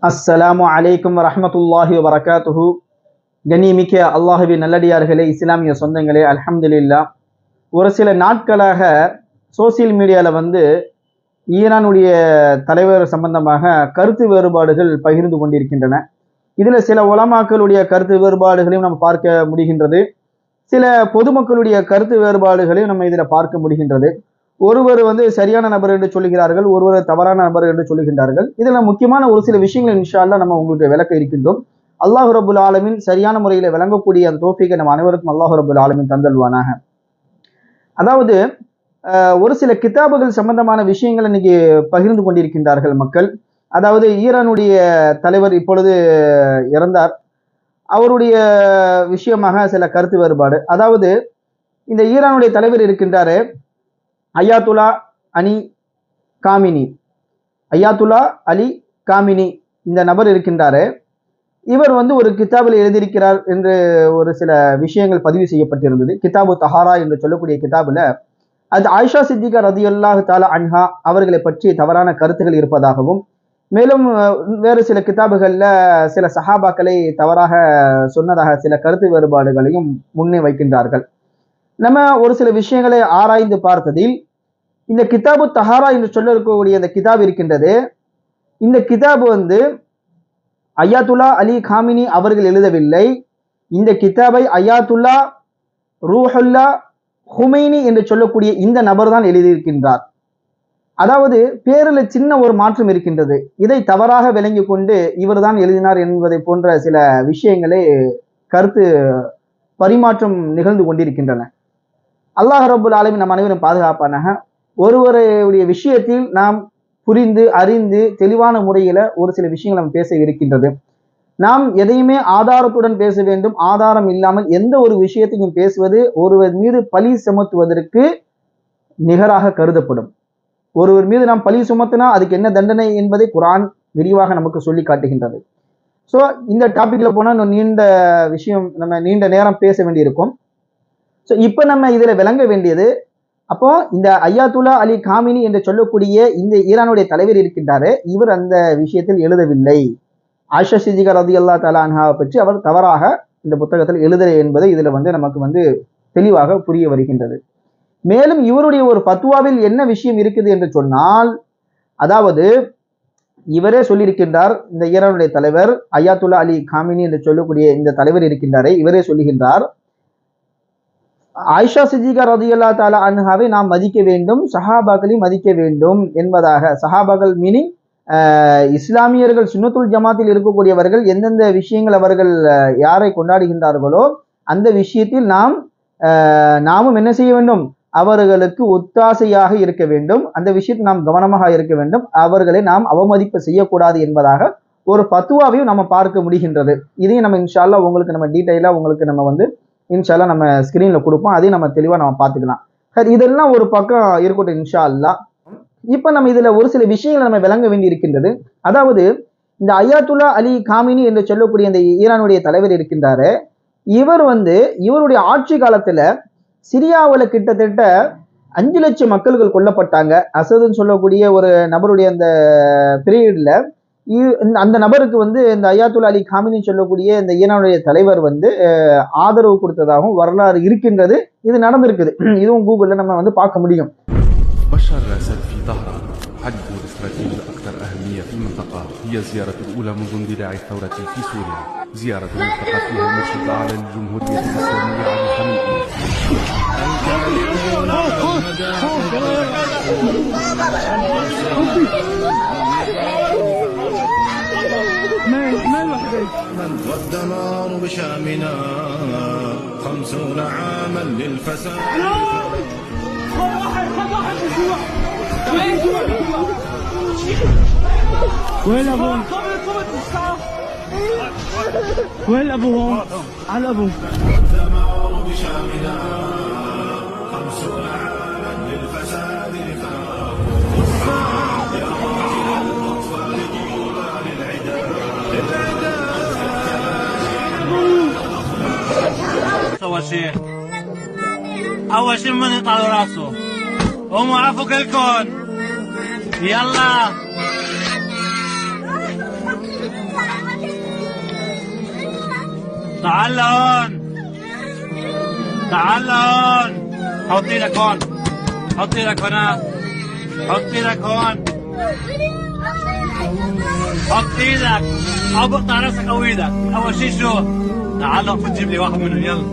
அஸ்ஸலாமு அலைக்கும் வரஹ்மத்துல்லாஹி வபரகாத்துஹு. கண்ணியமிக்க அல்லாஹுவின் நல்லடியார்களே, இஸ்லாமிய சொந்தங்களே, அல்ஹம்துலில்லாஹ். ஒரு சில நாட்களாக சோசியல் மீடியாவில் ஈரானுடைய தலைவர் சம்பந்தமாக கருத்து வேறுபாடுகள் பகிர்ந்து கொண்டிருக்கின்றன. இதில் சில உலமாக்களுடைய கருத்து வேறுபாடுகளையும் நம்ம பார்க்க முடிகின்றது, சில பொதுமக்களுடைய கருத்து வேறுபாடுகளையும் நம்ம இதில் பார்க்க முடிகின்றது. ஒருவர் சரியான நபர் என்று சொல்லுகிறார்கள், ஒருவர் தவறான நபர் என்று சொல்லுகின்றார்கள். இதுல முக்கியமான ஒரு சில விஷயங்கள் இன்ஷா அல்லாஹ் நம்ம உங்களுக்கு விளக்க இருக்கின்றோம். அல்லாஹ் ரப்புல் ஆலமீன் சரியான முறையில் விளங்கக்கூடிய அந்த தௌஃபீகை நம்ம அனைவருக்கும் அல்லாஹ் ரப்புல் ஆலமீன் தந்தல்வானாக. அதாவது ஒரு சில கிதாபுகள் சம்பந்தமான விஷயங்களை இன்னைக்கு பகிர்ந்து கொண்டிருக்கின்றார்கள் மக்கள். அதாவது ஈரானுடைய தலைவர் இப்பொழுது இறந்தார், அவருடைய விஷயமாக சில கருத்து வேறுபாடு. அதாவது இந்த ஈரானுடைய தலைவர் இருக்கின்றாரு அயாத்துல்லா அலி காமினி, அயாத்துல்லா அலி காமினி இந்த நபர் இருக்கின்றாரு. இவர் ஒரு கிதாபில் எழுதியிருக்கிறார் என்று ஒரு சில விஷயங்கள் பதிவு செய்யப்பட்டிருந்தது. கிதாபு தஹாரா என்று சொல்லக்கூடிய கிதாபுல அது ஆயிஷா சித்திகா ரதியல்லாஹு தஆலா அன்ஹா அவர்களை பற்றி தவறான கருத்துகள் இருப்பதாகவும், மேலும் வேறு சில கிதாபுகள்ல சில சஹாபாக்களை தவறாக சொன்னதாக சில கருத்து வேறுபாடுகளையும் முன்னே வைக்கின்றார்கள். நம்ம ஒரு சில விஷயங்களை ஆராய்ந்து பார்த்ததில் இந்த கிதாபு தஹாரா என்று சொல்லக்கூடிய அந்த கிதாப் இருக்கின்றது. இந்த கிதாபு அயாத்துல்லா அலி காமினி அவர்கள் எழுதவில்லை. இந்த கிதாபை அயாத்துல்லா ரூஹுல்லா ஹுமைனி என்று சொல்லக்கூடிய இந்த நபர் தான் எழுதியிருக்கின்றார். அதாவது பேரில் சின்ன ஒரு மாற்றம் இருக்கின்றது. இதை தவறாக விளங்கி கொண்டு இவர் தான் எழுதினார் என்பதை போன்ற சில விஷயங்களே கருத்து பரிமாற்றம் நிகழ்ந்து கொண்டிருக்கின்றன. அல்லாஹ் ரப்புல் ஆலமீன் நம் அனைவரும் பாதுகாப்பானாக. ஒருவருடைய விஷயத்தில் நாம் புரிந்து அறிந்து தெளிவான முறையில ஒரு சில விஷயங்கள் நம்ம பேச இருக்கின்றது. நாம் எதையுமே ஆதாரத்துடன் பேச வேண்டும். ஆதாரம் இல்லாமல் எந்த ஒரு விஷயத்தையும் பேசுவது ஒருவர் மீது பழி சுமத்துவதற்கு நிகராக கருதப்படும். ஒருவர் மீது நாம் பழி சுமத்தினா அதுக்கு என்ன தண்டனை என்பதை குர்ஆன் விரிவாக நமக்கு சொல்லி காட்டுகின்றது. ஸோ இந்த டாபிக்ல போனால் நீண்ட விஷயம், நம்ம நீண்ட நேரம் பேச வேண்டியிருக்கும். ஸோ இப்போ நம்ம இதில் விளங்க வேண்டியது, அப்போ இந்த அயாத்துல்லா அலி காமினி என்று சொல்லக்கூடிய இந்த ஈரானுடைய தலைவர் இருக்கின்றாரு, இவர் அந்த விஷயத்தில் எழுதவில்லை. ஆயிஷா சித்திகா ரலியல்லாஹு தஆலா அன்ஹாவை பற்றி அவர் தவறாக இந்த புத்தகத்தில் எழுதலை என்பதை இதில் நமக்கு தெளிவாக புரிய வருகின்றது. மேலும் இவருடைய ஒரு ஃபத்வாவில் என்ன விஷயம் இருக்குது என்று சொன்னால், அதாவது இவரே சொல்லியிருக்கின்றார், இந்த ஈரானுடைய தலைவர் அயாத்துல்லா அலி காமினி என்று சொல்லக்கூடிய இந்த தலைவர் இருக்கின்றாரே, இவரே சொல்லுகின்றார், ஆயிஷா சித்திகா ரலியல்லாஹு தஆலா அன்ஹாவை நாம் மதிக்க வேண்டும், சஹாபாக்களை மதிக்க வேண்டும் என்பதாக. சஹாபாக்கள் மீனிங் இஸ்லாமியர்கள், சுன்னத்துல் ஜமாத்தில் இருக்கக்கூடியவர்கள் எந்தெந்த விஷயங்கள் அவர்கள் யாரை கொண்டாடுகின்றார்களோ அந்த விஷயத்தில் நாமும் என்ன செய்ய வேண்டும், அவர்களுக்கு ஒத்தாசையாக இருக்க வேண்டும், அந்த விஷயத்தில் நாம் கவனமாக இருக்க வேண்டும், அவர்களை நாம் அவமதிப்பு செய்யக்கூடாது என்பதாக ஒரு ஃபத்வாவையும் நம்ம பார்க்க முடிகின்றது. இதையும் நம்ம இன்ஷா அல்லாஹ் உங்களுக்கு நம்ம டீட்டெயிலாக உங்களுக்கு நம்ம இன்ஷா அல்லாஹ் நம்ம ஸ்கிரீன்ல கொடுப்போம். அதையும் நம்ம தெளிவாக நம்ம பார்த்துக்கலாம். சரி, இதெல்லாம் ஒரு பக்கம் இருக்கட்டும் இன்ஷா அல்லாஹ். இப்ப நம்ம இதுல ஒரு சில விஷயங்களை நம்ம விளங்க வேண்டி இருக்கின்றது. அதாவது இந்த அயாத்துல்லா அலி காமினி என்று சொல்லக்கூடிய இந்த ஈரானுடைய தலைவர் இருக்கின்றாரு, இவர் இவருடைய ஆட்சி காலத்துல சிரியாவில் கிட்டத்தட்ட 5 லட்சம் மக்கள்கள் கொல்லப்பட்டாங்க. அசதுன்னு சொல்லக்கூடிய ஒரு நபருடைய அந்த பீரியட்ல அந்த நபருக்கு இந்த அயாத்துல்லா அலி காமினி சொல்லக்கூடிய இந்த ஈரானுடைய தலைவர் ஆதரவு கொடுத்ததாகவும் வரலாறு இருக்கின்றது. இது நடந்திருக்குது. இதுவும் கூகுள்ல நம்ம பார்க்க முடியும். بشر الرئاسات في طهران حددوا الاستراتيجية الأكثر أهمية في المنطقة هي الزيارة الأولى منذ اندلاع الثورة في سوريا، زيارة التقى فيها المرشد الأعلى للجمهورية الإسلامية علي خامنئي. والدمار بشامنا 50 عاما للفساد. وين ابوه؟ وين ابوه؟ على ابوه. الدمار بشامنا 50 عاما للفساد اول شيء من يقطع له راسه قوموا عفوا كلكم يلا تعال لهون تعال لهون حط ايدك هون حط ايدك هنا حط ايدك هون حط ايدك او بقطع راسك او ايدك اول شيء شو تعال وقف تجيب لي واحد منهم يلا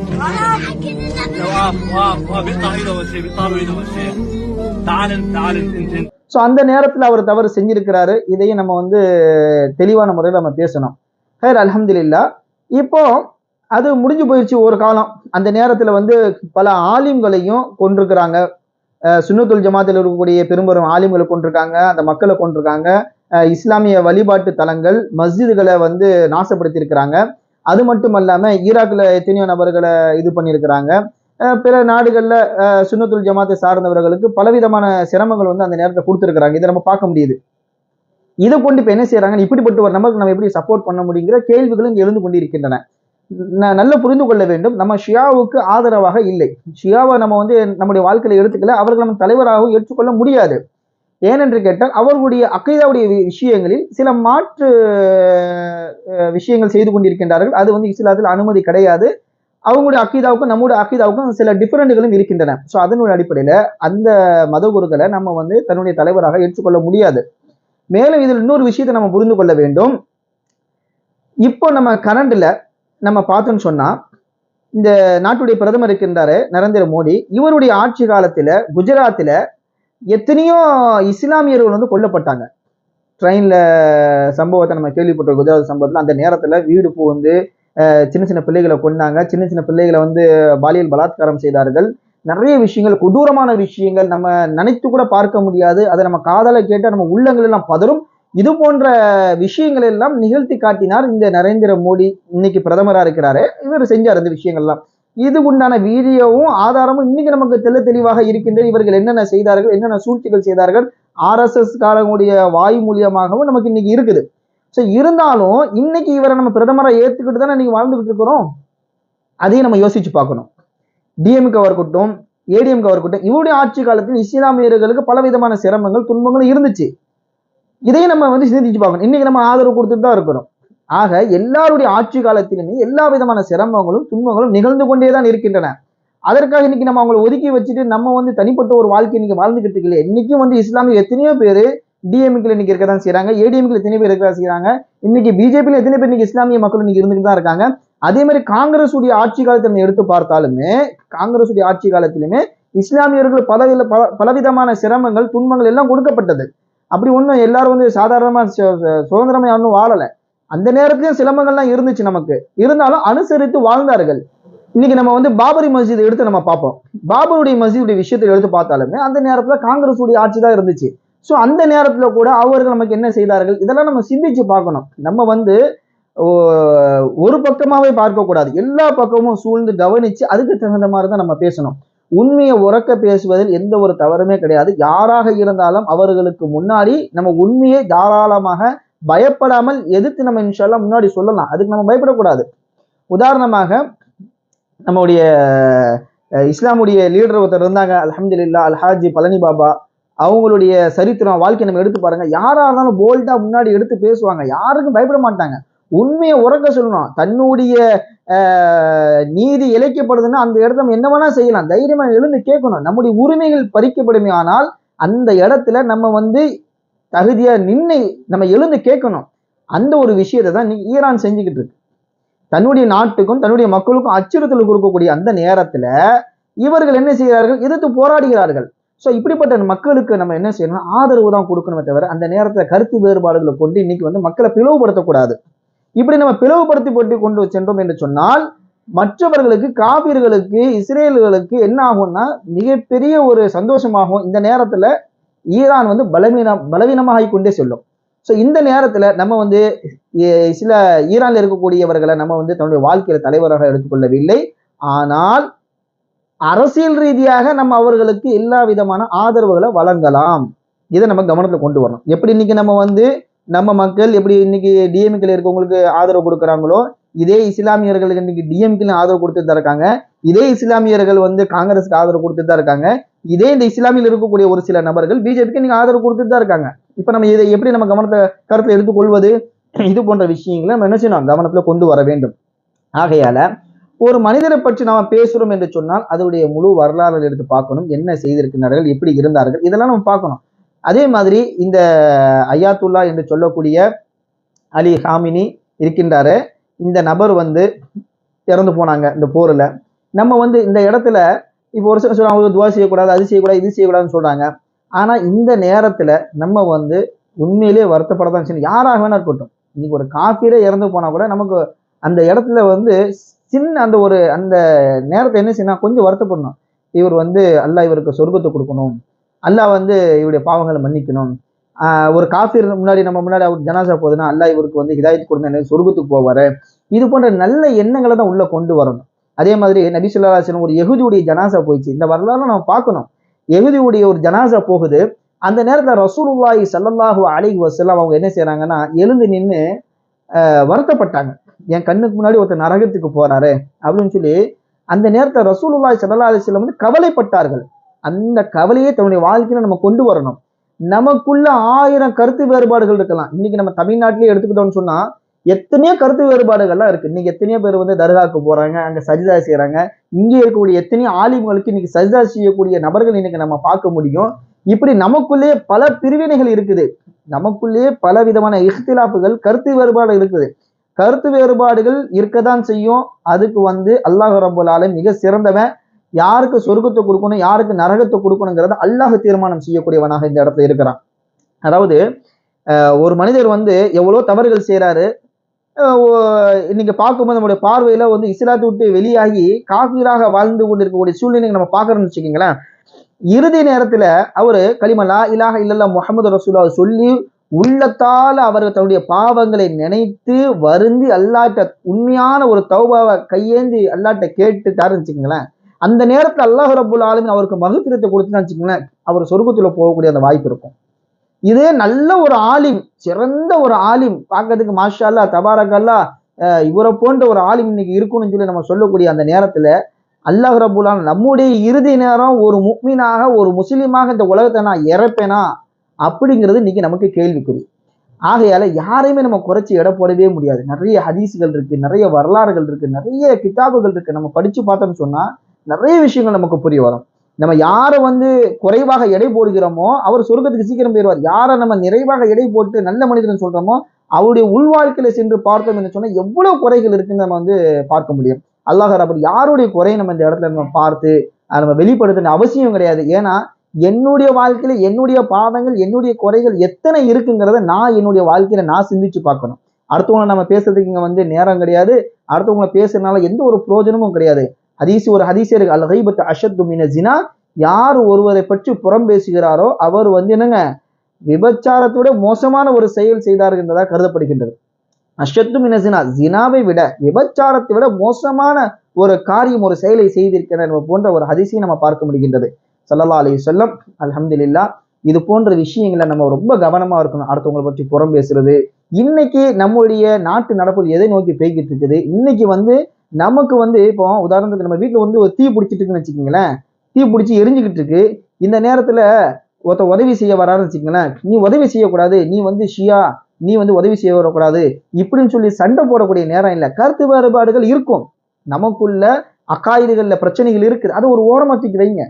واقف بيقطع ايده اول شيء بيقطع له ايده اول شيء تعال انت ஸோ அந்த நேரத்தில் அவர் தவறு செஞ்சிருக்கிறாரு. இதையும் நம்ம வந்து தெளிவான முறையில் நம்ம பேசணும். ஹைர் அல்ஹம்துலில்லாஹ். இப்போ அது முடிஞ்சு போயிடுச்சு ஒரு காலம். அந்த நேரத்தில் வந்து பல ஆலிம்களையும் கொண்டிருக்கிறாங்க. சுன்னத்துல் ஜமாத்தில் இருக்கக்கூடிய பெரும்பெரும் ஆலிம்களை கொண்டிருக்காங்க, அந்த மக்களை கொண்டிருக்காங்க. இஸ்லாமிய வழிபாட்டு தலங்கள் மஸ்ஜிதுகளை வந்து நாசப்படுத்தியிருக்கிறாங்க. அது மட்டும் இல்லாம ஈராக்ல எத்தனையோ நபர்களை இது பண்ணியிருக்கிறாங்க. பிற நாடுகள்ல சுன்னத்துல் ஜமாத்தை சார்ந்தவர்களுக்கு பலவிதமான சிரமங்கள் வந்து அந்த நேரத்தை கொடுத்துருக்கிறாங்க. இதை நம்ம பார்க்க முடியுது. இதை கொண்டு இப்ப என்ன செய்யறாங்க, இப்படிப்பட்ட ஒரு நபருக்கு நம்ம எப்படி சப்போர்ட் பண்ண முடியுங்கிற கேள்விகளும் இங்க எழுந்து கொண்டிருக்கின்றன. நல்ல புரிந்து கொள்ள வேண்டும், நம்ம ஷியாவுக்கு ஆதரவாக இல்லை. ஷியாவை நம்ம வந்து நம்முடைய வாழ்க்கையில எடுத்துக்கல, அவர்கள் நம்ம தலைவராகவும் ஏற்றுக்கொள்ள முடியாது. ஏனென்று கேட்டால் அவர்களுடைய அக்கீதாவுடைய விஷயங்களில் சில மாற்று விஷயங்கள் செய்து கொண்டிருக்கின்றார்கள். அது வந்து இஸ்லாத்தில் அனுமதி கிடையாது. அவங்களுடைய அக்கீதாவுக்கும் நம்முடைய அக்கீதாவுக்கும் சில டிஃபரெண்ட்களும் இருக்கின்றன. ஸோ அதனுடைய அடிப்படையில அந்த மத குருக்களை நம்ம வந்து தன்னுடைய தலைவராக ஏற்றுக்கொள்ள முடியாது. மேலும் இதில் இன்னொரு விஷயத்தை நம்ம புரிந்து கொள்ள வேண்டும். இப்போ நம்ம கரண்ட்ல நம்ம பார்த்தோம்னு சொன்னா, இந்த நாட்டுடைய பிரதமர் இருக்கின்றாரு நரேந்திர மோடி, இவருடைய ஆட்சி காலத்துல குஜராத்தில் எத்தனையோ இஸ்லாமியர்கள் வந்து கொல்லப்பட்டாங்க. ட்ரெயின்ல சம்பவத்தை நம்ம கேள்விப்பட்டிருக்கோம். குஜராத் சம்பவத்தில் அந்த நேரத்துல வீடு புகுந்து சின்ன சின்ன பிள்ளைகளை கொண்டாங்க. சின்ன சின்ன பிள்ளைகளை வந்து பாலியல் பலாத்காரம் செய்தார்கள். நிறைய விஷயங்கள், கொடூரமான விஷயங்கள் நம்ம நினைத்து கூட பார்க்க முடியாது. அதை நம்ம காதால கேட்டால் நம்ம உள்ளங்கள் எல்லாம் பதறும். இது போன்ற விஷயங்கள் எல்லாம் நிகழ்த்தி காட்டினார் இந்த நரேந்திர மோடி. இன்னைக்கு பிரதமரா இருக்கிறாரு, இவர் செஞ்சார் இந்த விஷயங்கள்லாம். இது உண்டான வீடியோவும் ஆதாரமும் இன்னைக்கு நமக்கு தெளிவாக இருக்கின்றது. இவர்கள் என்னென்ன செய்தார்கள், என்னென்ன சூழ்ச்சிகள் செய்தார்கள், RSS காரங்களுடைய வாய் மூலியமாகவும் நமக்கு இன்னைக்கு இருக்குது. ஸோ இருந்தாலும் இன்னைக்கு இவரை நம்ம பிரதமரை ஏற்றுக்கிட்டு தானே இன்னைக்கு வாழ்ந்துகிட்டு இருக்கிறோம். அதையும் நம்ம யோசிச்சு பார்க்கணும். டிஎம்கேவா இருக்கட்டும், ஏடிஎம்கேவா இருக்கட்டும், இவருடைய ஆட்சி காலத்தில் இஸ்லாமியர்களுக்கு பலவிதமான சிரமங்கள் துன்பங்களும் இருந்துச்சு. இதையும் நம்ம வந்து சிந்திச்சு பார்க்கணும். இன்னைக்கு நம்ம ஆதரவு கொடுத்துட்டு தான் இருக்கிறோம். ஆக எல்லாருடைய ஆட்சி காலத்திலுமே எல்லா விதமான சிரமங்களும் துன்பங்களும் நிகழ்ந்து கொண்டேதான் இருக்கின்றன. அதற்காக இன்னைக்கு நம்ம அவங்களை ஒதுக்கி வச்சுட்டு நம்ம வந்து தனிப்பட்ட ஒரு வாழ்க்கை இன்னைக்கு வாழ்ந்துகிட்டு இருக்கல. இன்னைக்கும் வந்து இஸ்லாமிய எத்தனையோ பேர் டிஎம்கேல இன்னைக்கு இருக்க தான் செய்யறாங்க, ஏடிஎம்கேல எத்தனை பேர் இருக்க செய்யறாங்க, இன்னைக்கு பிஜேபியில எத்தனை பேர் இன்னைக்கு இஸ்லாமிய மக்கள் இன்னைக்கு இருந்துட்டு தான் இருக்காங்க. அதே மாதிரி காங்கிரஸ் உடைய ஆட்சி காலத்தை நம்ம எடுத்து பார்த்தாலுமே, காங்கிரஸ் உடைய ஆட்சி காலத்திலுமே இஸ்லாமியர்கள் பலவிதமான சிரமங்கள் துன்பங்கள் எல்லாம் கொடுக்கப்பட்டது. அப்படி ஒன்றும் எல்லாரும் வந்து சாதாரணமா சுதந்திரமா ஒன்றும் வாழலை. அந்த நேரத்திலயும் சிரமங்கள்லாம் இருந்துச்சு நமக்கு. இருந்தாலும் அனுசரித்து வாழ்ந்தார்கள். இன்னைக்கு நம்ம வந்து பாபரி மஸ்ஜித் எடுத்து நம்ம பார்ப்போம். பாபருடைய மஸ்ஜிதுடைய விஷயத்தை எடுத்து பார்த்தாலுமே அந்த நேரத்துல காங்கிரஸ் உடைய ஆட்சி தான் இருந்துச்சு. ஸோ அந்த நேரத்துல கூட அவர்கள் நமக்கு என்ன செய்தார்கள், இதெல்லாம் நம்ம சிந்திச்சு பார்க்கணும். நம்ம வந்து ஒரு பக்கமாவே பார்க்க கூடாது, எல்லா பக்கமும் சூழ்ந்து கவனிச்சு அதுக்கு தகுந்த மாதிரி தான் நம்ம பேசணும். உண்மையை உறக்க பேசுவதில் எந்த ஒரு தவறுமே கிடையாது. யாராக இருந்தாலும் அவர்களுக்கு முன்னாடி நம்ம உண்மையை தாராளமாக பயப்படாமல் எதிர்த்து நம்ம இன்ஷால்லா முன்னாடி சொல்லலாம். அதுக்கு நம்ம பயப்படக்கூடாது. உதாரணமாக நம்முடைய இஸ்லாமுடைய லீடர் ஒருத்தர் இருந்தாங்க, அல்ஹம்துலில்லாஹ், அல்ஹாஜி பழனி பாபா. அவங்களுடைய சரித்திரம் வாழ்க்கை நம்ம எடுத்து பாருங்க. யாரா இருந்தாலும் போல்டா முன்னாடி எடுத்து பேசுவாங்க, யாருக்கும் பயப்பட மாட்டாங்க. உண்மையை உறக்க சொல்லணும். தன்னுடைய நீதி இழைக்கப்படுதுன்னா அந்த இடத்துல நம்ம என்ன வேணா செய்யலாம், தைரியமா எழுந்து கேட்கணும். நம்முடைய உரிமைகள் பறிக்கப்படுமே ஆனால் அந்த இடத்துல நம்ம வந்து தகுதியா நின்று நம்ம எழுந்து கேட்கணும். அந்த ஒரு விஷயத்தை தான் ஈரான் செஞ்சுக்கிட்டு இருக்கு. தன்னுடைய நாட்டுக்கும் தன்னுடைய மக்களுக்கும் அச்சுறுத்தல் கொடுக்கக்கூடிய அந்த நேரத்துல இவர்கள் என்ன செய்கிறார்கள், எதிர்த்து போராடுகிறார்கள். ஸோ இப்படிப்பட்ட மக்களுக்கு நம்ம என்ன செய்யணும், ஆதரவு தான் கொடுக்கணுமே தவிர அந்த நேரத்துல கருத்து வேறுபாடுகளை கொண்டு இன்னைக்கு வந்து மக்களை பிளவுபடுத்தக்கூடாது. இப்படி நம்ம பிளவுபடுத்தி கொண்டு சென்றோம் என்று சொன்னால் மற்றவர்களுக்கு, காபிர்களுக்கு, இஸ்ரேல்களுக்கு என்ன ஆகும்னா மிகப்பெரிய ஒரு சந்தோஷமாகும். இந்த நேரத்துல ஈரான் வந்து பலவீனமாக கொண்டே செல்லும். ஸோ இந்த நேரத்துல நம்ம வந்து சில ஈரான்ல இருக்கக்கூடியவர்களை நம்ம வந்து தன்னுடைய வாழ்க்கையில தலைவராக எடுத்துக்கொள்ளவில்லை. ஆனால் அரசியல் ரீதியாக நம்ம அவர்களுக்கு எல்லா விதமான ஆதரவுகளை வழங்கலாம். இதை நம்ம கவனத்துல கொண்டு வரணும். எப்படி இன்னைக்கு நம்ம வந்து நம்ம மக்கள் எப்படி இன்னைக்கு டிஎம்கேல இருக்கவங்களுக்கு ஆதரவு கொடுக்குறாங்களோ, இதே இஸ்லாமியர்களுக்கு இன்னைக்கு டிஎம்கேல ஆதரவு கொடுத்துட்டு தான் இருக்காங்க. இதே இஸ்லாமியர்கள் வந்து காங்கிரஸுக்கு ஆதரவு கொடுத்துட்டு தான் இருக்காங்க. இதே இந்த இஸ்லாமியில் இருக்கக்கூடிய ஒரு சில நபர்கள் பிஜேபிக்கு நீங்க ஆதரவு கொடுத்துட்டு தான் இருக்காங்க. இப்ப நம்ம இதை எப்படி நம்ம கருத்துல எடுத்துக்கொள்வது, இது போன்ற விஷயங்களை நம்ம என்ன செய்யணும், கவனத்துல கொண்டு வர வேண்டும். ஆகையால ஒரு மனிதரை பற்றி நாம பேசுறோம் என்று சொன்னால் அதனுடைய முழு வரலாறு எடுத்து பார்க்கணும், என்ன செய்திருக்கிறார்கள், எப்படி இருந்தார்கள், இதெல்லாம் நம்ம பார்க்கணும். அதே மாதிரி இந்த அயாத்துல்லா என்று சொல்லக்கூடிய அலி ஹாமினி இருக்கின்றாரு, இந்த நபர் வந்து இறந்து போனாங்க இந்த போர்ல. நம்ம வந்து இந்த இடத்துல இப்போ ஒரு சில சொல்றாங்க துவா செய்யக்கூடாது, அது செய்யக்கூடாது, இது செய்யக்கூடாதுன்னு சொல்றாங்க. ஆனா இந்த நேரத்துல நம்ம வந்து உண்மையிலேயே வருத்தப்படதான் செய்யணும். யாராக வேணா இருக்கட்டும், இன்னைக்கு ஒரு காஃபிரே இறந்து போனா கூட நமக்கு அந்த இடத்துல வந்து சின்ன அந்த நேரத்தை என்ன செய்யணும், கொஞ்சம் வருத்தப்படணும். இவர் வந்து அல்லாஹ் இவருக்கு சொர்க்கத்தை கொடுக்கணும், அல்லாஹ் வந்து இவருடைய பாவங்களை மன்னிக்கணும். ஒரு காஃபிர் முன்னாடி நம்ம முன்னாடி அவர் ஜனாசா போகுதுன்னா அல்லாஹ் இவருக்கு வந்து ஹிதாயத் கொடுத்தா சொர்க்கத்துக்கு போவாரு. இது போன்ற நல்ல எண்ணங்களை தான் உள்ள கொண்டு வரணும். அதே மாதிரி நபி ஸல்லல்லாஹு அலைஹி வஸல்லம் ஒரு யஹூதியுடைய ஜனாசா போயிடுச்சு, இந்த வரலாறு நம்ம பார்க்கணும். யஹூதியுடைய ஒரு ஜனாசா போகுது, அந்த நேரத்துல ரசூலுல்லாஹி ஸல்லல்லாஹு அலைஹி வஸல்லம் அவங்க என்ன செய்யறாங்கன்னா எழுந்து நின்று வருத்தப்பட்டாங்க. என் கண்ணுக்கு முன்னாடி ஒருத்தர் நரகத்துக்கு போறாரு அப்படின்னு சொல்லி அந்த நேரத்தை ரசூலுல்லாஹி ஸல்லல்லாஹு அலைஹி வஸல்லம் வந்து கவலைப்பட்டார்கள். அந்த கவலையை தன்னுடைய வாழ்க்கையில நம்ம கொண்டு வரணும். நமக்குள்ள 1000 கருத்து வேறுபாடுகள் இருக்கலாம். இன்னைக்கு நம்ம தமிழ்நாட்டிலேயே எடுத்துக்கிட்டோம்னு சொன்னா எத்தனையோ கருத்து வேறுபாடுகள்லாம் இருக்கு. இன்னைக்கு எத்தனையோ பேர் வந்து தர்காவுக்கு போறாங்க, அங்க சஜிதா செய்யறாங்க. இங்கே இருக்கக்கூடிய எத்தனையோ ஆலிம்களுக்கு இன்னைக்கு சஜிதா செய்யக்கூடிய நபர்கள் இன்னைக்கு நம்ம பார்க்க முடியும். இப்படி நமக்குள்ளேயே பல பிரிவினைகள் இருக்குது, நமக்குள்ளேயே பல விதமான இஹ்திலாஃபுகள் கருத்து வேறுபாடு இருக்குது. கருத்து வேறுபாடுகள் இருக்கதான் செய்யும். அதுக்கு வந்து அல்லாஹ் ரப்பல் ஆலமீன் மிக சிறந்தவன். யாருக்கு சொர்க்கத்தை கொடுக்கணும், யாருக்கு நரகத்தை கொடுக்கணுங்கிறத அல்லாஹ் தீர்மானம் செய்யக்கூடியவனாக இந்த இடத்துல இருக்கிறான். அதாவது ஒரு மனிதர் வந்து எவ்வளவு தவறுகள் செய்யறாரு, இன்னைக்கு பார்க்கும்போது நம்முடைய பார்வையில வந்து இஸ்லாத்தை விட்டு வெளியாகி காஃபிராக வாழ்ந்து கொண்டிருக்கக்கூடிய சூழ்நிலை நம்ம பார்க்கறோம்னு வச்சுக்கோங்களேன். இறுதி நேரத்துல அவரு கலிமா லா இலாஹ இல்லல்லாஹ் முஹம்மது ரசூலுல்லாஹ் சொல்லி உள்ளத்தால அவர் தன்னுடைய பாவங்களை நினைத்து வருந்தி அல்லாஹ்ட்ட உண்மையான ஒரு தௌபாவை கையேந்தி அல்லாஹ்ட்ட கேட்டுட்டாருன்னு வச்சுக்கோங்களேன். அந்த நேரத்துல அல்லாஹ் ரப்புல் ஆலமீன் அவருக்கு மகஃபிரத்தை கொடுத்துட்டான்னு வச்சுக்கோங்களேன், அவர் சொர்க்கத்துல போகக்கூடிய அந்த வாய்ப்பு இருக்கும். இதே நல்ல ஒரு ஆலிம், சிறந்த ஒரு ஆலிம், பார்க்கறதுக்கு மாஷா அல்லாஹ் தபாரக் அல்லாஹ் இவரை போன்ற ஒரு ஆலிம் இன்னைக்கு இருக்குன்னு சொல்லி நம்ம சொல்லக்கூடிய அந்த நேரத்துல அல்லாஹ் ரப்புல் ஆலமீன் நம்முடைய இறுதி நேரம் ஒரு முஃமினாக ஒரு முஸ்லிமாக இந்த உலகத்தை நான் இறப்பேனா அப்படிங்கிறது இன்னைக்கு நமக்கு கேள்விக்குறி. ஆகையால யாரையுமே நம்ம குறைச்சி எடை போடவே முடியாது. நிறைய ஹதீஸ்கள் இருக்கு, நிறைய வரலாறுகள் இருக்கு, நிறைய கிதாபுகள் இருக்கு. நம்ம படிச்சு பார்த்தோம்னு சொன்னா நிறைய விஷயங்கள் நமக்கு புரிய வரும். நம்ம யாரை வந்து குறைவாக எடை போடுகிறோமோ அவர் சொர்க்கத்துக்கு சீக்கிரம் போயிடுவார். யாரை நம்ம நிறைவாக எடை போட்டு நல்ல மனிதன் சொல்றோமோ அவருடைய உள்வாழ்க்கையில சென்று பார்த்தோம் என்று சொன்னா எவ்வளவு குறைகள் இருக்குன்னு நம்ம வந்து பார்க்க முடியும். அல்லாஹ் ரப்பல் யாருடைய குறையை நம்ம இந்த இடத்துல நம்ம பார்த்து நம்ம வெளிப்படுத்த அவசியம் கிடையாது. ஏன்னா என்னுடைய வாழ்க்கையில என்னுடைய பாவங்கள் என்னுடைய குறைகள் எத்தனை இருக்குங்கிறத நான் என்னுடைய வாழ்க்கையில நான் சிந்திச்சு பார்க்கணும். அடுத்தவங்களை நம்ம பேசுறதுக்கு இங்க வந்து நேரம் கிடையாது, அடுத்தவங்களை பேசுறதுனால எந்த ஒரு பிரயோஜனமும் கிடையாது. ஒரு ஹதீஸே இருக்கு, அல் கைபத்து அஷத்து மின ஜினா, யார் ஒருவரை பற்றி புறம் பேசுகிறாரோ அவர் வந்து என்னங்க விபச்சாரத்தோட மோசமான ஒரு செயல் செய்தார் என்றதாக கருதப்படுகின்றது. அஷத்து மின ஜினா, ஜினாவை விட விபச்சாரத்தை விட மோசமான ஒரு காரியம் ஒரு செயலை செய்திருக்கிறார் போன்ற ஒரு ஹதீஸை நம்ம பார்க்க முடிகின்றது. ஸல்லல்லாஹு அலைஹி வஸல்லம் அல்ஹம்துலில்லாஹ் இது போன்ற விஷயங்களை நம்ம ரொம்ப கவனமா இருக்கணும். அடுத்தவங்களை பற்றி புறம் பேசுறது இன்னைக்கு நம்முடைய நாட்டு நடப்பு எதை நோக்கி போய்கிட்டு இருக்குது. இன்னைக்கு வந்து நமக்கு வந்து இப்போ உதாரணத்துக்கு நம்ம வீட்டுல வந்து ஒரு தீ பிடிச்சிட்டு இருக்குன்னு வச்சுக்கோங்களேன், தீ பிடிச்சி எரிஞ்சுக்கிட்டு இருக்கு. இந்த நேரத்துல ஒருத்த உதவி செய்ய வராருன்னு வச்சுக்கோங்களேன், நீ உதவி செய்யக்கூடாது, நீ வந்து ஷியா, நீ வந்து உதவி செய்ய வரக்கூடாது இப்படின்னு சொல்லி சண்டை போடக்கூடிய நேரம் இல்லை. கருத்து வேறுபாடுகள் இருக்கும், நமக்குள்ள அக்காயுதுகள்ல பிரச்சனைகள் இருக்குது, அதை ஒரு ஓரமா தூக்கி வைங்க.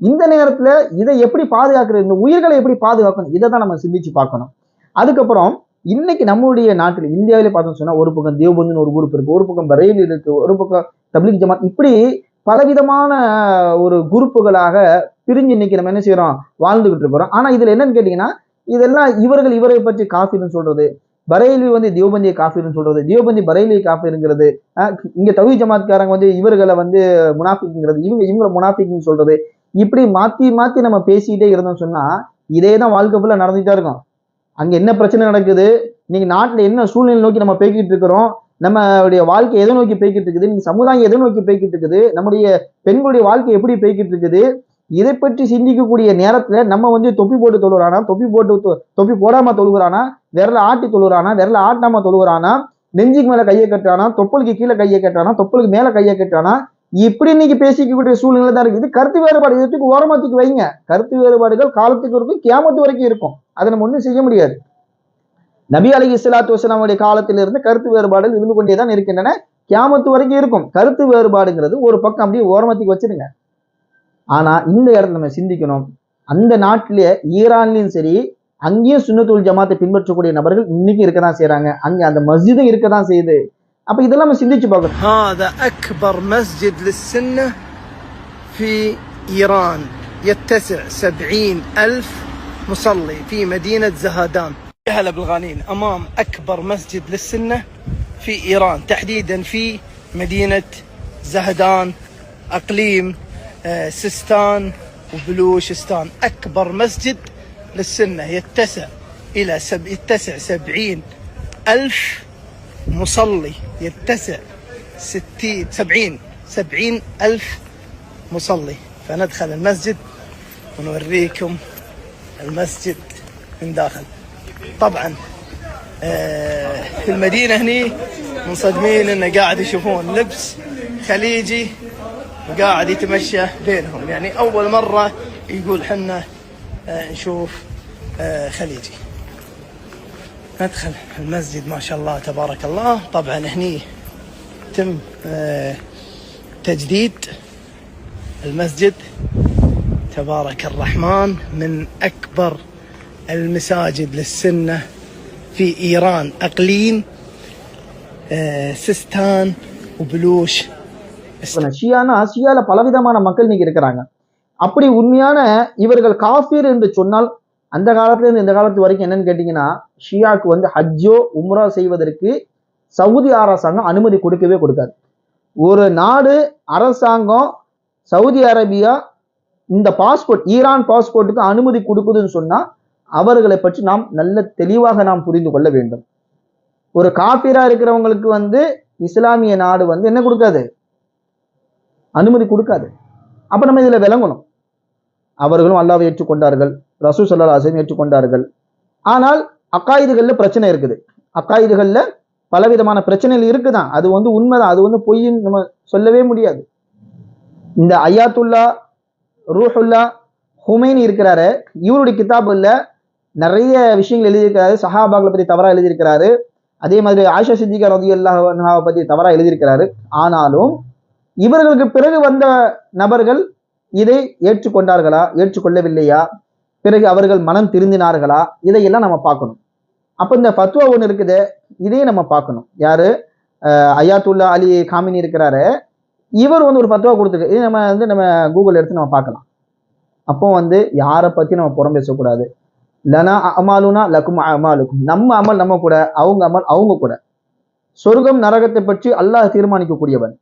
இந்த நேரத்துல இதை எப்படி பாதுகாக்கிறது, இந்த உயிர்களை எப்படி பாதுகாக்கணும், இதை தான் நம்ம சிந்திச்சு பார்க்கணும். அதுக்கப்புறம் இன்னைக்கு நம்மளுடைய நாட்டில் இந்தியாவிலே பார்த்தோம்னு சொன்னா ஒரு பக்கம் தேவ்பந்துன்னு ஒரு குரூப் இருக்கு, ஒரு பக்கம் பரேலி இருக்கு, ஒரு பக்கம் தப்லீக் ஜமாத், இப்படி பலவிதமான ஒரு குரூப்புகளாக பிரிஞ்சு இன்னைக்கு நம்ம என்ன செய்யறோம், வாழ்ந்துகிட்டு இருக்கிறோம். ஆனா இதுல என்னன்னு கேட்டீங்கன்னா இதெல்லாம் இவரை பற்றி காஃபிர்னு சொல்றது, பரேலி வந்து தேவ்பந்தியை காஃபிர்னு சொல்றது, தேவ்பந்தி பரேலி காஃபிர்ங்கிறது, இங்க தவ்ஹீத் ஜமாத்காரங்க வந்து இவர்களை வந்து முனாஃபிக்ங்கிறது, இவங்களை முனாஃபிக்னு சொல்றது, இப்படி மாத்தி மாத்தி நம்ம பேசிக்கிட்டே இருந்தோம்னு சொன்னா இதே தான் வாழ்க்கை ஃபுல்லா நடந்துட்டே இருக்கும். அங்க என்ன பிரச்சனை நடக்குது, இன்னைக்கு நாட்டுல என்ன சூழ்நிலை நோக்கி நம்ம போய்கிட்டு இருக்கிறோம், நம்மளுடைய வாழ்க்கை எதை நோக்கி போய்கிட்டு இருக்குது, இன்னைக்கு சமுதாயம் எதை நோக்கி போய்கிட்டு இருக்குது, நம்முடைய பெண்களுடைய வாழ்க்கை எப்படி போய்கிட்டு இருக்குது, இதை பற்றி சிந்திக்கக்கூடிய நேரத்துல நம்ம வந்து தொப்பி போட்டு தொழுகிறானா, தொப்பி போடாம தொழுகிறானா, விரல ஆட்டி தொழுகிறானா, விரல ஆட்டாம தொழுகிறானா, நெஞ்சுக்கு மேல கையை கட்டுறானா, தொப்பலுக்கு கீழே கையை கட்டுறானா, தொப்பலுக்கு மேல கையை கட்டுறானா, இப்படி இன்னைக்கு பேசிக்கக்கூடிய சூழ்நிலை தான் இருக்கு. இது கருத்து வேறுபாடு, இதுக்கு ஓரமாத்துக்கு வைங்க. கருத்து வேறுபாடுகள் காலத்துக்கு இருக்கும், கியாமத்து வரைக்கும் இருக்கும், அதை நம்ம ஒன்றும் செய்ய முடியாது. நபி அலைஹிஸ்ஸலாத்து வஸலாமுடைய காலத்திலிருந்து கருத்து வேறுபாடுகள் இருந்து கொண்டேதான் இருக்கின்றன, கியாமத்து வரைக்கும் இருக்கும். கருத்து வேறுபாடுங்கிறது ஒரு பக்கம் அப்படியே ஓரமத்துக்கு வச்சிருங்க. ஆனா இந்த இடத்துல நம்ம சிந்திக்கணும், அந்த நாட்டிலேயே ஈரான்லயும் சரி, அங்கேயும் சுன்னத்துல் ஜமாத்தை பின்பற்றக்கூடிய நபர்கள் இன்னைக்கு இருக்கதான் செய்யறாங்க. அங்க அந்த மஸ்ஜிதும் இருக்கதான் செய்யுது. அப்ப இதெல்லாம் நம்ம சிந்திச்சு பார்க்கணும். هذا أكبر مسجد للسنة في إيران يتسع 70,000 مصلي في مدينة زهدان. هلا بالغالين أمام أكبر مسجد للسنة في إيران، تحديدا في مدينة زهدان أقليم سيستان وبلوشستان. أكبر مسجد للسنة يتسع 70,000 مصلي، يتسع 70,000 مصلي. فندخل المسجد ونوريكم المسجد من داخل. طبعا في المدينة هني منصدمين انه قاعد يشوفون لبس خليجي وقاعد يتمشى بينهم، يعني اول مرة يقول حنا نشوف خليجي. ندخل المسجد ما شاء الله تبارك الله. طبعا هني تم تجديد المسجد تبارك الرحمن، من أكبر المساجد للسنة في إيران أقليم سيستان وبلوش. ஷியானா ஷியால பலவிதமான மக்கள் இன்னைக்கு இருக்கிறாங்க. அப்படி உண்மையான இவர்கள் காஃபிர் என்று சொன்னால் அந்த காலத்துல இருந்து இந்த காலத்து வரைக்கும் என்னன்னு கேட்டீங்கன்னா, ஷியாக்கு வந்து ஹஜ்ஜோ உம்ரா செய்வதற்கு சவுதி அரசாங்கம் அனுமதி கொடுக்கவே கொடுக்காது. ஒரு நாடு அரசாங்கம் சவுதி அரேபியா இந்த பாஸ்போர்ட், ஈரான் பாஸ்போர்ட்டுக்கு அனுமதி கொடுக்குதுன்னு சொன்னா அவர்களை பற்றி நாம் நல்ல தெளிவாக நாம் புரிந்து கொள்ள வேண்டும். ஒரு காஃபிரா இருக்கிறவங்களுக்கு வந்து இஸ்லாமிய நாடு வந்து என்ன கொடுக்காது, அனுமதி கொடுக்காது. அப்ப நம்ம இதுல விளங்கணும். அவர்களும் அல்லாஹ்வை ஏற்றுக்கொண்டார்கள், ரசூல் ஸல்லல்லாஹு அலைஹி வஸல்லம் ஏற்றுக்கொண்டார்கள். ஆனால் அக்காயிதுகள்ல பிரச்சனை இருக்குது. அக்காயிதுகள்ல பலவிதமான பிரச்சனைகள் இருக்குதான். அது வந்து உண்மைதான், அது வந்து பொய்ன்னு நம்ம சொல்லவே முடியாது. இந்த அயாத்துல்லா ரூஹுல்லா ஹுமைனி இருக்கிறாரு, இவருடைய கிதாபுல நிறைய விஷயங்கள் எழுதியிருக்கிறாரு. சஹாபாக்களை பத்தி தவறா எழுதியிருக்கிறாரு. அதே மாதிரி ஆயிஷா சித்திகா ரலியல்லாஹு அன்ஹா பத்தி தவறா எழுதியிருக்கிறாரு. ஆனாலும் இவர்களுக்கு பிறகு வந்த நபர்கள் இதை ஏற்றுக்கொண்டார்களா, ஏற்றுக்கொள்ளவில்லையா, பிறகு அவர்கள் மனம் திருந்தினார்களா, இதையெல்லாம் நம்ம பார்க்கணும். அப்ப இந்த ஃபத்வா ஒன்று இருக்குது, இதையும் நம்ம பார்க்கணும். யாரு, அயாத்துல்லா அலி காமினி இருக்கிறாரு, இவர் வந்து ஒரு ஃபத்வா கொடுத்துருக்கு. இது நம்ம கூகுள் எடுத்து நம்ம பார்க்கலாம். அப்போ வந்து யாரை பத்தி நம்ம புறம் பேசக்கூடாது. லனா அமாலுனா லக்கும் அமாலுக்கும், நம்ம அமல் நம்ம கூட, அவங்க அமல் அவங்க கூட. சொர்க்கம் நரகத்தை பற்றி அல்லாஹ் தீர்மானிக்கக்கூடியவன்.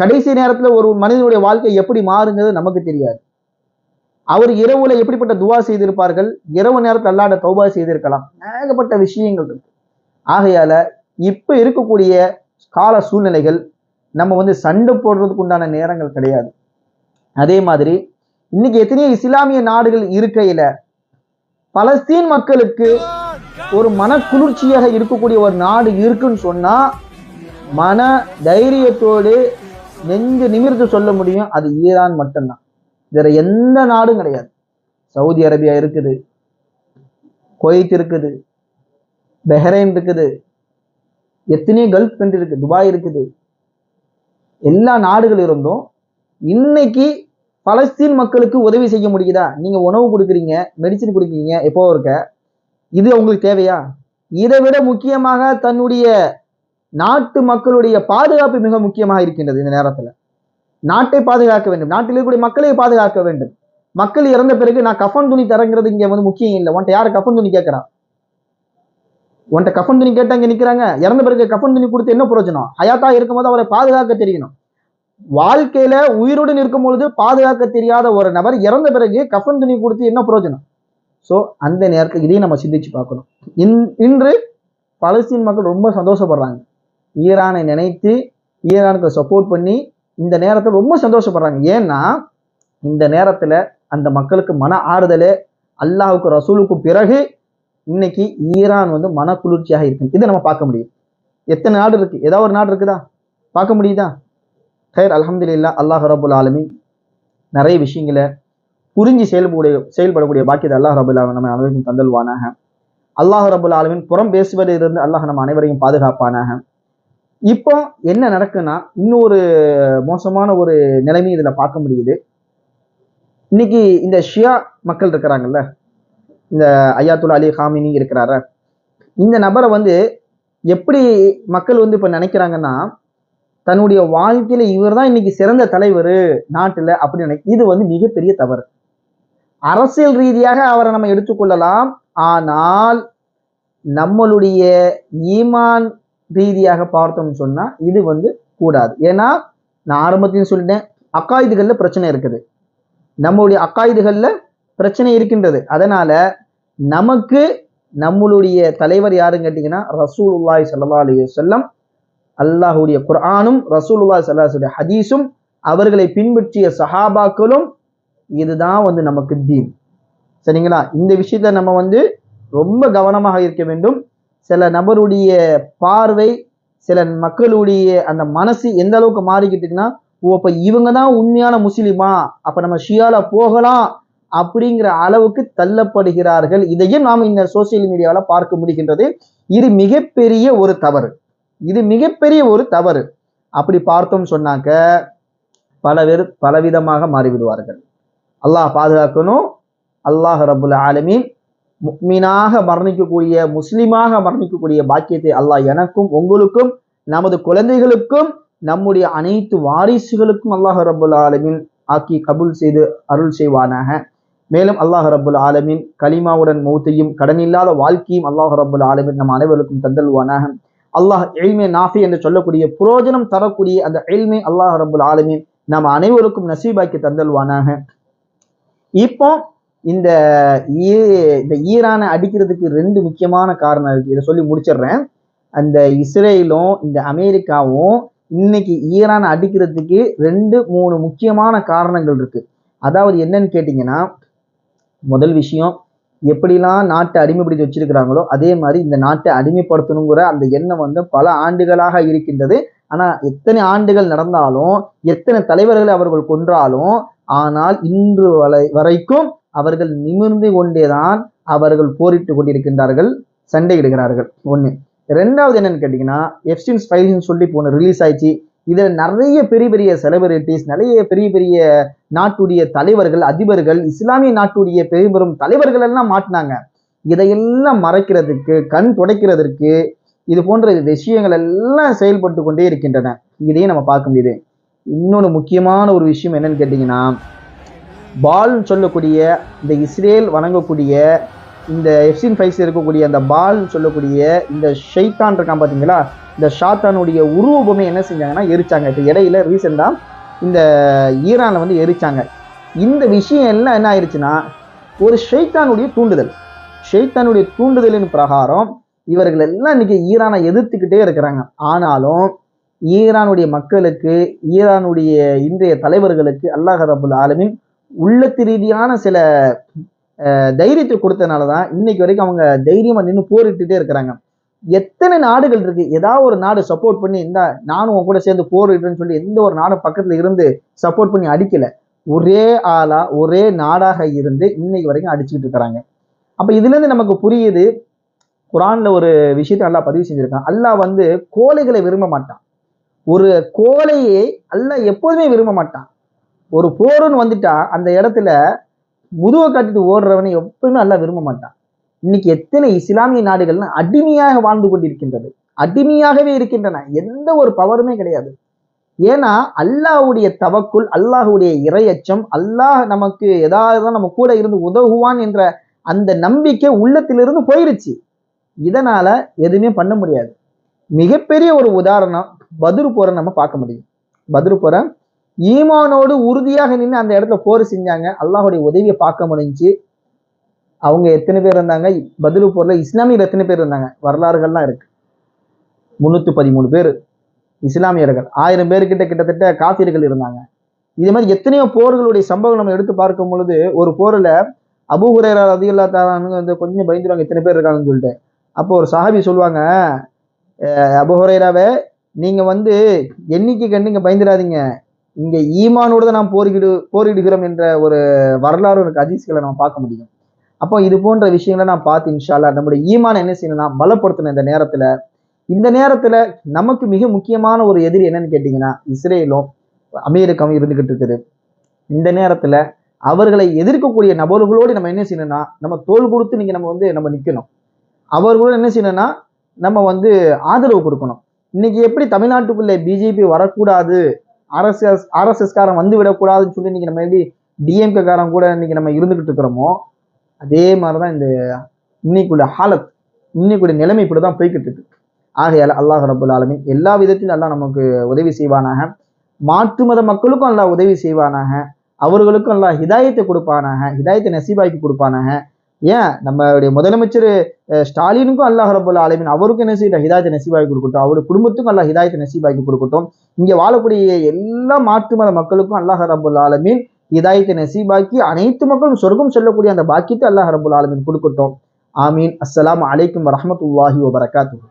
கடைசி நேரத்துல ஒரு மனிதனுடைய வாழ்க்கை எப்படி மாறுங்கிறது நமக்கு தெரியாது. அவர் இரவுல எப்படிப்பட்ட துவா செய்திருப்பார்கள், இரவு நேரத்தில் அல்லாஹ்ட தௌபா செய்திருக்கலாம். ஏகப்பட்ட விஷயங்கள் இருக்கு. ஆகையால இப்ப இருக்கக்கூடிய கால சூழ்நிலைகள் நம்ம வந்து சண்டை போடுறதுக்கு உண்டான நேரங்கள் கிடையாது. அதே மாதிரி இன்னைக்கு எத்தனையோ இஸ்லாமிய நாடுகள் இருக்கையில பலஸ்தீன் மக்களுக்கு ஒரு மன குளிர்ச்சியாக இருக்கக்கூடிய ஒரு நாடு இருக்குன்னு சொன்னா மன தைரியத்தோடு நெஞ்சு நிமிர்ந்து சொல்ல முடியும், அது ஈரான் மட்டும்தான். வேற எந்த நாடும் கிடையாது. சவுதி அரேபியா இருக்குது, குவைத் இருக்குது, பஹ்ரைன் இருக்குது, எத்தனையோ கல்ஃப் கண்ட்ரி இருக்கு, துபாய் இருக்குது. எல்லா நாடுகள் இருந்தும் இன்னைக்கு பலஸ்தீன் மக்களுக்கு உதவி செய்ய முடியுதா? நீங்க உணவு கொடுக்குறீங்க, மெடிசின் கொடுக்குறீங்க, எப்போ இருக்க, இது உங்களுக்கு தேவையா? இதை விட முக்கியமாக தன்னுடைய நாட்டு மக்களுடைய பாதுகாப்பு மிக முக்கியமாக இருக்கின்றது. இந்த நேரத்துல நாட்டை பாதுகாக்க வேண்டும், நாட்டில் இருக்கக்கூடிய மக்களை பாதுகாக்க வேண்டும். மக்கள் இறந்த பிறகு நான் கஃன் துணி தரங்கிறது இங்க வந்து முக்கியம் இல்லை. உன்ட்ட யாரு கஃன் துணி கேட்கறா? உன்ட்ட கஃன் துணி கேட்டா இங்க நிக்கிறாங்க. இறந்த பிறகு கஃன் துணி கொடுத்து என்ன பிரயோஜனம்? ஹயாத்தா இருக்கும்போது அவரை பாதுகாக்க தெரியணும். வாழ்க்கையில உயிருடன் இருக்கும் பொழுது பாதுகாக்க தெரியாத ஒரு நபர் இறந்த பிறகு கஃன் துணி கொடுத்து என்ன பிரயோஜனம்? சோ அந்த நேரத்துக்கு இதையும் நம்ம சிந்திச்சு பார்க்கணும். இன்று பலஸ்தீன் மக்கள் ரொம்ப சந்தோஷப்படுறாங்க. ஈரானை நினைத்து ஈரானுக்கு சப்போர்ட் பண்ணி இந்த நேரத்தில் ரொம்ப சந்தோஷப்படுறாங்க. ஏன்னா இந்த நேரத்துல அந்த மக்களுக்கு மன ஆறுதலே, அல்லாஹுக்கு ரசூலுக்கும் பிறகு இன்னைக்கு ஈரான் வந்து மன குளிர்ச்சியாக இருக்கு. இதை நம்ம பார்க்க முடியும். எத்தனை நாடு இருக்கு? ஏதாவது ஒரு நாடு இருக்குதா? பார்க்க முடியுதா? ஹைர், அல்ஹம்துலில்லாஹ். அல்லாஹ் ரப்புல் ஆலமீன் நிறைய விஷயங்களை புரிஞ்சு செயல்படக்கூடிய பாக்கியத்தை அல்லாஹ் ரப்புல் ஆலமீன் நம்ம அனைவருக்கும் தந்தல்வானாக. அல்லாஹ் ரப்புல் ஆலமீன் புறம் பேசுவதிலிருந்து அல்லாஹ் நம்ம அனைவரையும் பாதுகாப்பானாக. இப்போ என்ன நடக்குன்னா இன்னொரு மோசமான ஒரு நிலைமை இதுல பார்க்க முடியுது. இன்னைக்கு இந்த ஷியா மக்கள் இருக்கிறாங்கல்ல, இந்த அயாத்துல்லா அலி காமினி இருக்கிறார, இந்த நபரை வந்து எப்படி மக்கள் வந்து இப்ப நினைக்கிறாங்கன்னா, தன்னுடைய வாழ்க்கையில இவர் தான் இன்னைக்கு சிறந்த தலைவர் நாட்டுல அப்படின்னு இது வந்து மிகப்பெரிய தவறு. அரசியல் ரீதியாக அவரை நம்ம எடுத்துக்கொள்ளலாம், ஆனால் நம்மளுடைய ஈமான் ரீதியாக பார்த்தோம்னு சொன்னா இது வந்து கூடாது. ஏன்னா நான் ஆரம்பத்தையும் சொல்லிட்டேன், அக்காயுதுகள்ல பிரச்சனை இருக்குது, நம்மளுடைய அக்காயுதுகள்ல பிரச்சனை இருக்கின்றது. அதனால நமக்கு நம்மளுடைய தலைவர் யாருன்னு கேட்டீங்கன்னா ரசூலுல்லாஹி ஸல்லல்லாஹு அலைஹி வஸல்லம், அல்லாஹ்வுடைய குர்ஆனும் ரசூலுல்லாஹி ஸல்லல்லாஹு அலைஹி வஸல்லம் ஹதீஸும் அவர்களை பின்பற்றிய சஹாபாக்களும், இதுதான் வந்து நமக்கு தீன். சரிங்களா? இந்த விஷயத்த நம்ம வந்து ரொம்ப கவனமாக இருக்க வேண்டும். சில நபருடைய பார்வை, சில மக்களுடைய அந்த மனசு எந்த அளவுக்கு மாறிக்கிட்டுன்னா, ஓ அப்ப இவங்க தான் உண்மையான முஸ்லிமா, அப்ப நம்ம ஷியால போகலாம் அப்படிங்கிற அளவுக்கு தள்ளப்படுகிறார்கள். இதையும் நாம் இந்த சோசியல் மீடியாவில பார்க்க முடிகின்றது. இது மிகப்பெரிய ஒரு தவறு, இது மிகப்பெரிய ஒரு தவறு. அப்படி பார்த்தோம் சொன்னாக்க பல பேர் பலவிதமாக மாறிவிடுவார்கள். அல்லாஹ் பாதுகாக்கணும். அல்லாஹ் ரப்புல் ஆலமீன் முஃமினாக மரணிக்கக்கூடிய, முஸ்லிமாக மரணிக்கக்கூடிய பாக்கியத்தை அல்லாஹ் எனக்கும் உங்களுக்கும் நமது குழந்தைகளுக்கும் நம்முடைய அனைத்து வாரிசுகளுக்கும் அல்லாஹ் ரப்புல் ஆலமீன் ஆக்கி கபூல் செய்து அருள் செய்வானாக. மேலும் அல்லாஹ் ரப்புல் ஆலமீன் கலிமாவுடன் மௌத்தையும் கடனில்லாத வாழ்க்கையும் அல்லாஹ் ரப்புல் ஆலமீன் நம் அனைவருக்கும் தந்தல்வானாக. அல்லாஹ் இல்மே நாஃபி என்று சொல்லக்கூடிய புரோஜனம் தரக்கூடிய அந்த இல்மை அல்லாஹ் ரப்புல் ஆலமீன் நம் அனைவருக்கும் நசீபாக்கி தந்தல்வானாக. இப்போ இந்த ஈரானை அடிக்கிறதுக்கு ரெண்டு முக்கியமான காரணம் இருக்கு. இதை சொல்லி முடிச்சிடுறேன். அந்த இஸ்ரேலும் இந்த அமெரிக்காவும் இன்னைக்கு ஈரானை அடிக்கிறதுக்கு 2-3 முக்கியமான காரணங்கள் இருக்கு. அதாவது என்னன்னு கேட்டீங்கன்னா, முதல் விஷயம், எப்படிலாம் நாட்டை அடிமைப்படுத்தி வச்சிருக்கிறாங்களோ அதே மாதிரி இந்த நாட்டை அடிமைப்படுத்தணுங்கிற அந்த எண்ணம் வந்து பல ஆண்டுகளாக இருக்கின்றது. ஆனா எத்தனை ஆண்டுகள் நடந்தாலும், எத்தனை தலைவர்களை அவர்கள் கொன்றாலும், ஆனால் இன்று வரைக்கும் அவர்கள் நிமிர்ந்து கொண்டேதான் அவர்கள் போரிட்டு கொண்டிருக்கின்றார்கள், சண்டையிடுகிறார்கள். ஒண்ணு. ரெண்டாவது என்னன்னு கேட்டீங்கன்னா, எப்ஸ்டீன்ஸ் ஃபைல்ஸ் சொல்லி போன ரிலீஸ் ஆயிடுச்சு. இதுல நிறைய பெரிய பெரிய செலிபிரிட்டிஸ், நிறைய பெரிய பெரிய நாட்டுடைய தலைவர்கள், அதிபர்கள், இஸ்லாமிய நாட்டுடைய பெரும் தலைவர்கள் எல்லாம் மாட்டினாங்க. இதையெல்லாம் மறைக்கிறதுக்கு, கண் துடைக்கிறதுக்கு இது போன்ற விஷயங்கள் எல்லாம் செயல்பட்டு கொண்டே இருக்கின்றன. இதையும் நம்ம பார்க்க முடியுது. இன்னொன்று முக்கியமான ஒரு விஷயம் என்னன்னு கேட்டீங்கன்னா, பால் சொல்லக்கூடிய இந்த இஸ்ரேல் வணங்கக்கூடிய இந்த எப்ஸ்டீன் ஃபைல்ஸ் இருக்கக்கூடிய அந்த பால் சொல்லக்கூடிய இந்த ஷைத்தான் இருக்கான் பார்த்தீங்களா, இந்த ஷாத்தானுடைய உருவமே என்ன செஞ்சாங்கன்னா எரிச்சாங்க. இப்போ இடையில ரீசெண்டா இந்த ஈரான்ல வந்து எரிச்சாங்க. இந்த விஷயம் எல்லாம் என்ன ஆயிடுச்சுன்னா, ஒரு ஷைத்தானுடைய தூண்டுதலின் பிரகாரம் இவர்கள் எல்லாம் இன்னைக்கு ஈரானை எதிர்த்துக்கிட்டே இருக்கிறாங்க. ஆனாலும் ஈரானுடைய மக்களுக்கு, ஈரானுடைய இன்றைய தலைவர்களுக்கு அல்லாஹ் ரப்புல் ஆலமீன் உள்ளத்து ரீதியான சில தைரியத்தை கொடுத்தனாலதான் இன்னைக்கு வரைக்கும் அவங்க தைரியமா நின்று போரிட்டுட்டே இருக்கிறாங்க. எத்தனை நாடுகள் இருக்கு, ஏதாவது ஒரு நாடு சப்போர்ட் பண்ணி இந்த நானும் உன் கூட சேர்ந்து போரிடுறேன்னு சொல்லி எந்த ஒரு நாடும் பக்கத்துல இருந்து சப்போர்ட் பண்ணி அடிக்கல. ஒரே ஆளா, ஒரே நாடாக இருந்து இன்னைக்கு வரைக்கும் அடிச்சுக்கிட்டு இருக்கிறாங்க. அப்ப இதுல இருந்து நமக்கு புரியுது, குரான்ல ஒரு விஷயத்தை அல்லாஹ் பதிவு செஞ்சிருக்கான். அல்லாஹ் வந்து கோழைகளை விரும்ப மாட்டான். ஒரு கோழையை அல்லாஹ் எப்போதுமே விரும்ப மாட்டான். ஒரு போருன்னு வந்துட்டா அந்த இடத்துல முதுவை காட்டிட்டு ஓடுறவனை எப்பவுமே அல்லாஹ் விரும்ப மாட்டான். இன்னைக்கு எத்தனை இஸ்லாமிய நாடுகள்னு அடிமையாக வாழ்ந்து கொண்டிருக்கின்றது, அடிமையாகவே இருக்கின்றன, எந்த ஒரு பவருமே கிடையாது. ஏன்னா அல்லாஹ்வுடைய தவக்குல், அல்லாஹ்வுடைய இறையச்சம், அல்லாஹ் நமக்கு ஏதாவது நம்ம கூட இருந்து உதவுவான் என்ற அந்த நம்பிக்கை உள்ளத்திலிருந்து போயிருச்சு. இதனால எதுவுமே பண்ண முடியாது. மிகப்பெரிய ஒரு உதாரணம் பத்ரு போரை நம்ம பார்க்க முடியும். பத்ரு போரை ஈமானோடு உறுதியாக நின்று அந்த இடத்துல போர் செஞ்சாங்க, அல்லாஹுடைய உதவியை பார்க்க முடிஞ்சு. அவங்க எத்தனை பேர் இருந்தாங்க பத்ரு போர்ல? இஸ்லாமியர் எத்தனை பேர் இருந்தாங்க? வரலாறுகள்லாம் இருக்கு. 313 பேர் இஸ்லாமியர்கள், 1000 பேர்கிட்ட கிட்டத்தட்ட காஃபிர்கள் இருந்தாங்க. இதே மாதிரி எத்தனையோ போர்களுடைய சம்பவம் நம்ம எடுத்து பார்க்கும் பொழுது, ஒரு போர்ல அபூ ஹுரைரா ரலியல்லாஹு தஆலா அன்ஹு வந்து கொஞ்சம் பயந்துருவாங்க, எத்தனை பேர் இருக்காங்கன்னு சொல்லிட்டு. அப்போ ஒரு சஹாபி சொல்லுவாங்க, அபூ ஹுரைராவே, நீங்க வந்து எண்ணிக்கை கண்டு இங்க பயந்துடாதீங்க, இங்க ஈமானோடு தான் நாம் போரிடுகிறோம் என்ற ஒரு வரலாறு எனக்கு ஹதீஸ்களை நம்ம பார்க்க முடியும். அப்போ இது போன்ற விஷயங்களை நான் பார்த்து இன்ஷா அல்லாஹ் நம்முடைய ஈமானை என்ன செய்யணும்னா பலப்படுத்தணும். இந்த நேரத்துல இந்த நேரத்துல நமக்கு மிக முக்கியமான ஒரு எதிரி என்னன்னு கேட்டீங்கன்னா இஸ்ரேலும் அமெரிக்காவும் இருந்துகிட்டு இருக்குது. இந்த நேரத்துல அவர்களை எதிர்க்கக்கூடிய நபர்களோடு நம்ம என்ன செய்யணும்னா நம்ம தோள் கொடுத்து நம்ம நிக்கணும். அவர்களோடு என்ன செய்யணும்னா நம்ம ஆதரவு கொடுக்கணும். இன்னைக்கு எப்படி தமிழ்நாட்டுக்குள்ள பிஜேபி வரக்கூடாது, ஆர்எஸ்எஸ் காரன் வந்து விடக்கூடாதுன்னு சொல்லி இன்னைக்கு நம்ம எப்படி டிஎம்கே காரன் கூட இன்னைக்கு நம்ம இருந்துகிட்டு இருக்கிறோமோ, அதே மாதிரிதான் இன்னைக்குள்ள நிலைமை இப்படிதான் போய்கிட்டு இருக்கு. ஆகையால அல்லாஹ் ரப்பல் ஆலமீன் எல்லா விதத்திலும் அல்லாஹ் நமக்கு உதவி செய்வானாக. மாற்று மத மக்களுக்கும் அல்லாஹ் உதவி செய்வானாக. அவர்களுக்கும் அல்லாஹ் ஹிதாயத்தை கொடுப்பானாக, ஹிதாயத்தை நசீபாக்கி கொடுப்பானாக. ஏன் நம்மளுடைய முதலமைச்சர் ஸ்டாலினுக்கும் அல்லாஹ் ரப்பல் ஆலமீன் அவருக்கும் என்ன செய்யட்டும், ஹிதாயத்தை நசீபாக்கி கொடுக்கட்டும். அவருடைய குடும்பத்துக்கும் அல்லாஹ் ஹிதாயத்தை நசீபாக்கி கொடுக்கட்டும். இங்க வாழக்கூடிய எல்லா மாற்று மத மக்களுக்கும் அல்லாஹ் ரப்பல் ஆலமீன் ஹிதாயத்தை நசீபாக்கி அனைத்து மக்களும் சொர்க்கம் செல்லக்கூடிய அந்த பாக்கியத்தை அல்லாஹ் ரப்பல் ஆலமீன் கொடுக்கட்டும். ஆமீன். அஸ்ஸலாமு அலைக்கும் வரஹ்மத்துல்லாஹி வபரகாத்துஹு.